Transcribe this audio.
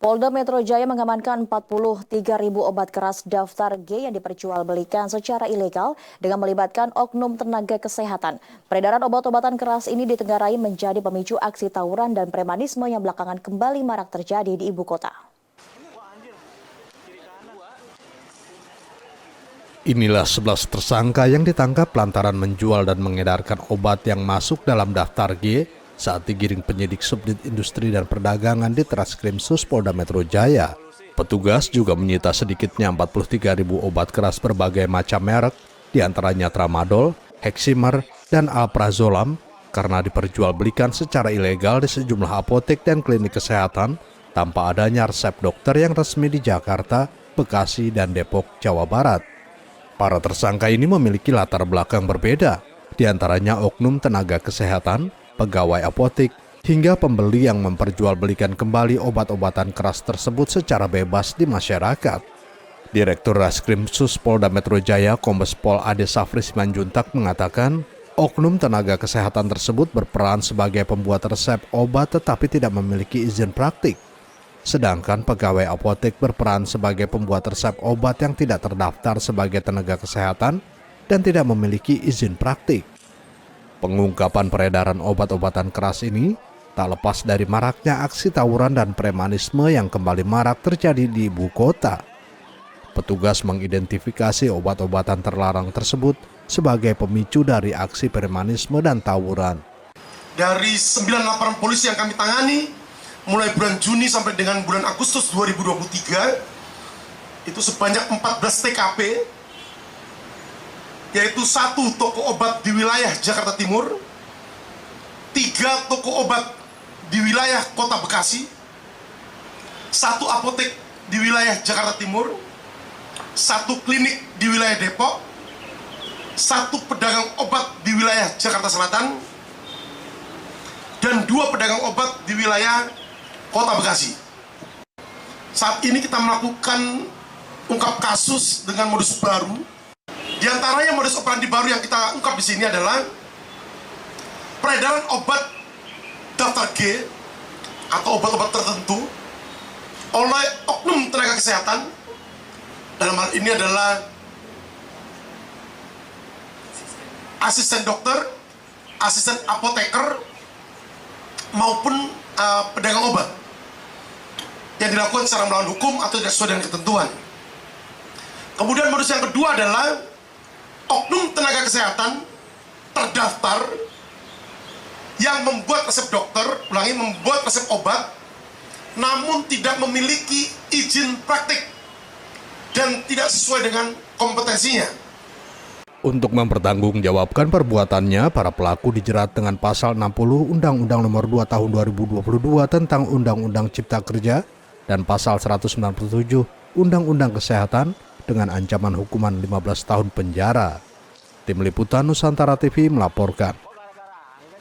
Polda Metro Jaya mengamankan 43.000 obat keras daftar G yang diperjualbelikan secara ilegal dengan melibatkan oknum tenaga kesehatan. Peredaran obat-obatan keras ini ditenggarai menjadi pemicu aksi tawuran dan premanisme yang belakangan kembali marak terjadi di ibu kota. Inilah 11 tersangka yang ditangkap lantaran menjual dan mengedarkan obat yang masuk dalam daftar G saat digiring penyidik Subdit Industri dan Perdagangan di Treskrimsus Polda Metro Jaya. Petugas juga menyita sedikitnya 43.000 obat keras berbagai macam merek, diantaranya Tramadol, Heximer, dan Alprazolam, karena diperjualbelikan secara ilegal di sejumlah apotek dan klinik kesehatan tanpa adanya resep dokter yang resmi di Jakarta, Bekasi, dan Depok, Jawa Barat. Para tersangka ini memiliki latar belakang berbeda, diantaranya oknum tenaga kesehatan, pegawai apotek, hingga pembeli yang memperjualbelikan kembali obat-obatan keras tersebut secara bebas di masyarakat. Direktur Reskrimsus Polda Metro Jaya, Kombes Pol Ade Safri Simanjuntak mengatakan, oknum tenaga kesehatan tersebut berperan sebagai pembuat resep obat tetapi tidak memiliki izin praktik. Sedangkan pegawai apotek berperan sebagai pembuat resep obat yang tidak terdaftar sebagai tenaga kesehatan dan tidak memiliki izin praktik. Pengungkapan peredaran obat-obatan keras ini tak lepas dari maraknya aksi tawuran dan premanisme yang kembali marak terjadi di ibu kota. Petugas mengidentifikasi obat-obatan terlarang tersebut sebagai pemicu dari aksi premanisme dan tawuran. Dari 9 laporan polisi yang kami tangani, mulai bulan Juni sampai dengan bulan Agustus 2023, itu sebanyak 14 TKP, yaitu 1 toko obat di wilayah Jakarta Timur, 3 toko obat di wilayah Kota Bekasi, 1 apotek di wilayah Jakarta Timur, 1 klinik di wilayah Depok, 1 pedagang obat di wilayah Jakarta Selatan, dan 2 pedagang obat di wilayah Kota Bekasi. Saat ini kita melakukan ungkap kasus dengan modus baru. Di antaranya modus operandi baru yang kita ungkap di sini adalah peredaran obat daftar G atau obat-obat tertentu oleh oknum tenaga kesehatan. Dalam hal ini adalah asisten dokter, asisten apoteker, maupun pedagang obat yang dilakukan secara melawan hukum atau tidak sesuai dengan ketentuan. Kemudian modus yang kedua adalah oknum tenaga kesehatan terdaftar yang membuat resep dokter, membuat resep obat, namun tidak memiliki izin praktik dan tidak sesuai dengan kompetensinya. Untuk mempertanggungjawabkan perbuatannya, para pelaku dijerat dengan pasal 60 Undang-Undang Nomor 2 Tahun 2022 tentang Undang-Undang Cipta Kerja dan pasal 197 Undang-Undang Kesehatan dengan ancaman hukuman 15 tahun penjara. Tim Liputan Nusantara TV melaporkan.